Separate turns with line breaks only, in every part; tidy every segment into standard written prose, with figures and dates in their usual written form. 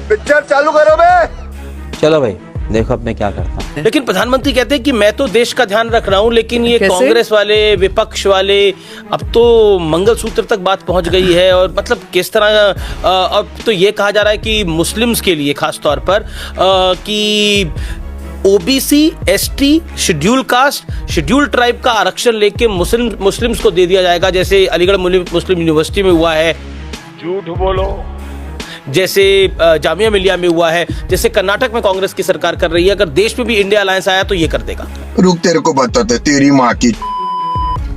Picture चालू करो बे।
चलो भाई देखो अब मैं क्या करता हूँ।
लेकिन प्रधानमंत्री कहते हैं कि मैं तो देश का ध्यान रख रहा हूँ, लेकिन ये
कैसे?
कांग्रेस वाले, विपक्ष वाले, अब तो मंगलसूत्र तक बात पहुंच गई है। और मतलब किस तरह अब तो ये कहा जा रहा है कि मुस्लिम्स के लिए खास तौर पर कि OBC, ST, schedule caste, schedule tribe का आरक्षण लेके मुस्लिम्स को दे दिया जाएगा, जैसे अलीगढ़ मुस्लिम यूनिवर्सिटी में हुआ है,
झूठ बोलो।
जैसे जामिया मिलिया में हुआ है, जैसे कर्नाटक में कांग्रेस की सरकार कर रही है। अगर देश में भी इंडिया अलायंस आया तो ये कर देगा।
रुक तेरे को बताते तेरी माँ की।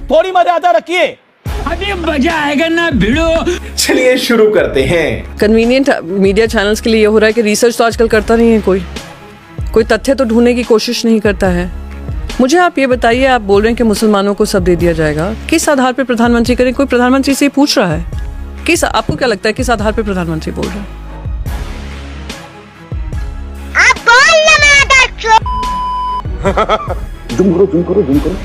थोड़ी मर्यादा रखिए।
अभी मजा आएगा ना भिड़ो।
चलिए शुरू करते हैं।
कन्वीनियंट मीडिया चैनल्स के लिए ये हो रहा है कि रिसर्च तो आजकल करता नहीं है, कोई तथ्य तो ढूंढने की कोशिश नहीं करता है। मुझे आप ये बताइए, आप बोल रहे हैं कि मुसलमानों को सब दे दिया जाएगा, किस आधार पर प्रधानमंत्री करें? कोई प्रधानमंत्री से पूछ रहा है? किस, आपको क्या लगता है किस आधार पर प्रधानमंत्री बोल रहे हैं?
जूम करो।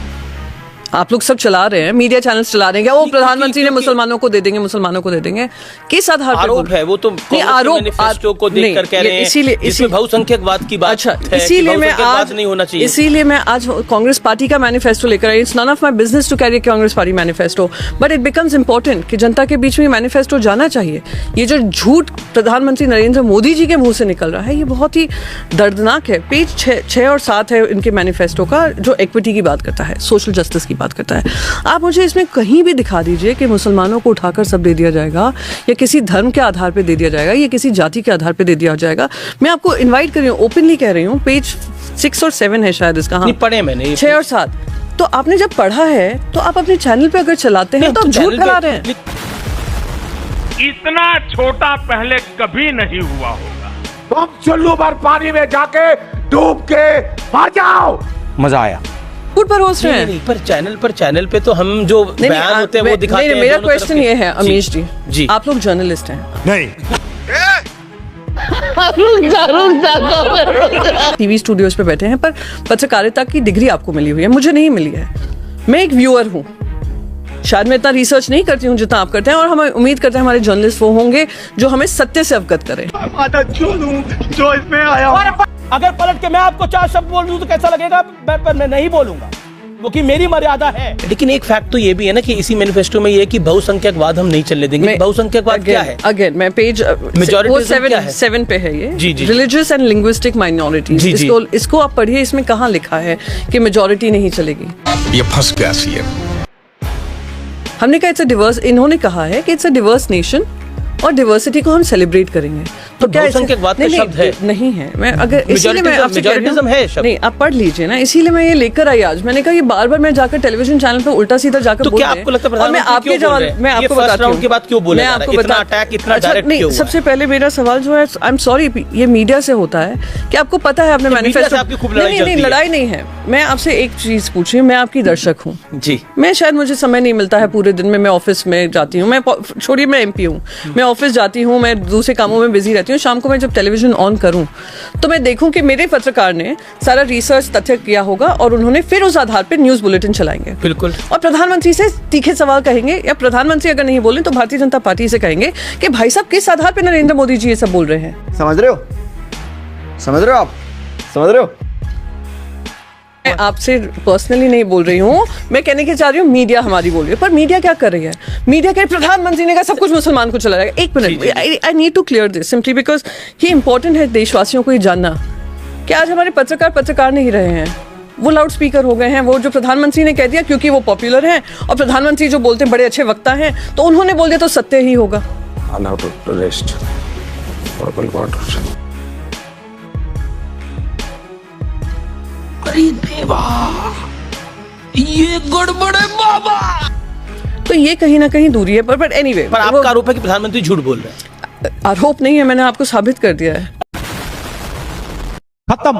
आप लोग सब चला रहे हैं, मीडिया चैनल्स चला रहे हैं, क्या वो प्रधानमंत्री ने मुसलमानों को दे देंगे, किस आधार पर?
आरोप है वो तो, मैनिफेस्टो को देखकर कह रहे हैं, इसमें बहुसंख्यकवाद की बात।
अच्छा, इसीलिए मैं आज
नहीं होना चाहिए।
इसीलिए मैं आज कांग्रेस पार्टी का मैनिफेस्टो लेकर आई। It's none of my business to carry Congress party manifesto, but it becomes important कि जनता के बीच में मैनिफेस्टो जाना चाहिए। ये जो झूठ प्रधानमंत्री नरेंद्र मोदी जी के मुंह से निकल रहा है, ये बहुत ही दर्दनाक है। पेज 6 और 7 है इनके मैनिफेस्टो का, जो इक्विटी की बात करता है, सोशल जस्टिस की बात करता है। आप मुझे इसमें कहीं भी दिखा दीजिए कि मुसलमानों को उठाकर सब दे दिया जाएगा, या किसी धर्म के आधार पे दे दिया जाएगा, या किसी जाति के आधार पे दे दिया जाएगा। मैं आपको इनवाइट कर रही हूँ, ओपनली कह रही हूँ, पेज 6 और 7 है शायद इसका। हाँ,
पढ़े मैंने
6 और 7। तो आपने जब पढ़ा है तो आप अपने चैनल पे अगर चलाते हैं तो आप झूठ फैला रहे हैं।
इतना छोटा पहले कभी नहीं हुआ होगा।
तुम चुल्लू भर पानी में जाके डूब के मर जाओ।
मजा आया।
झूठ परोस रहे हैं।
नहीं, पर चैनल पे तो हम जो बयान होते हैं वो दिखाते हैं।
मेरा क्वेश्चन ये है अमीश जी, आप लोग जर्नलिस्ट हैं?
नहीं।
टीवी स्टूडियोज पे बैठे हैं, पर पत्रकारिता की डिग्री आपको मिली हुई है, मुझे नहीं मिली है। मैं एक व्यूअर हूँ, शायद मैं इतना रिसर्च नहीं करती हूँ जितना आप करते हैं, और हम उम्मीद करते हैं हमारे जर्नलिस्ट वो होंगे जो हमें सत्य से अवगत करें।
जो इसमें आया।
अगर पलट के मैं आपको 4 शब्द बोल दूं तो कैसा लगेगा? पर मैं नहीं बोलूंगा, क्योंकि मेरी मर्यादा है। लेकिन एक फैक्ट तो ये भी है ना कि इसी मैनिफेस्टो में ये है कि बहुसंख्यकवाद हम नहीं चलने देंगे। बहुसंख्यकवाद क्या है?
अगेन मैं पेज 7 पे है ये, रिलीजियस एंड लिंग्विस्टिक माइनॉरिटीज। इसको आप पढ़िए, इसमें कहाँ लिखा है कि मेजॉरिटी नहीं चलेगी?
ये फंस गया सीएम।
हमने कहा इट्स अ डिवर्स, इन्होंने कहा है कि इट्स अ डिवर्स नेशन और डिवर्सिटी को हम सेलिब्रेट करेंगे। तो क्या
बहुसंख्यकवाद का शब्द है? नहीं है।
मैं अगर इसीलिए मैं आपसे कह रही हूं,
है शब्द।
नहीं, आप पढ़ लीजिए ना, इसीलिए मैं ये लेकर आई आज। मैंने कहा ये बार-बार मैं जाकर टेलीविजन चैनल पे उल्टा सीधा जाकर
तो
बोल
क्या आपको लगता है
और मैं आपके जवाब मैं आपको बताती हूं
की बात क्यों बोल रहा है? इतना अटैक, इतना डायरेक्ट क्यों?
सबसे पहले मेरा सवाल जो है, आई एम सॉरी, ये मीडिया से होता है कि आपको पता है आपने मैनिफेस्टो। नहीं, लड़ाई नहीं है। मैं आपसे एक चीज पूछ रही हूँ, मैं आपकी दर्शक हूँ जी। मैं शायद मुझे समय नहीं मिलता है पूरे दिन में, मैं ऑफिस में जाती हूँ, मैं छोड़िए मैं MP हूँ, मैं ऑफिस जाती हूँ, मैं दूसरे कामों में बिजी रहती हूँ। शाम को मैं जब टेलीविजन ऑन करूँ तो मैं देखूं कि मेरे पत्रकार ने सारा रिसर्च तथ्य किया होगा और उन्होंने फिर उस आधार पर न्यूज बुलेटिन चलाएंगे।
बिल्कुल। और
प्रधानमंत्री से तीखे सवाल कहेंगे, या प्रधानमंत्री अगर नहीं बोले तो भारतीय जनता पार्टी से कहेंगे कि भाई साहब किस आधार पर नरेंद्र मोदी जी ये सब बोल रहे हैं?
समझ रहे हो आप? समझ रहे हो?
मैं आपसे पर्सनली नहीं बोल रही हूँ, मैं कहने की चाह रही हूँ मीडिया हमारी बोल रही है। पर मीडिया क्या कर रही है? मीडिया के प्रधानमंत्री ने कहा सब कुछ मुसलमान को चला जाएगा। एक minute, I need to clear this simply because ये इंपॉर्टेंट है देशवासियों को ये जानना कि आज हमारे पत्रकार नहीं रहे हैं, वो लाउड स्पीकर हो गए हैं। वो जो प्रधानमंत्री ने कह दिया क्योंकि वो पॉपुलर हैं, और प्रधानमंत्री जो बोलते हैं बड़े अच्छे वक्ता हैं, तो उन्होंने बोल दिया तो सत्य ही होगा।
अरे देवा, ये गड़बड़ है बाबा।
तो ये कहीं ना कहीं दूरी है। पर एनीवे,
पर आपका आरोप है कि प्रधानमंत्री झूठ बोल रहे हैं।
आरोप नहीं है, मैंने आपको साबित कर दिया है।
खत्म।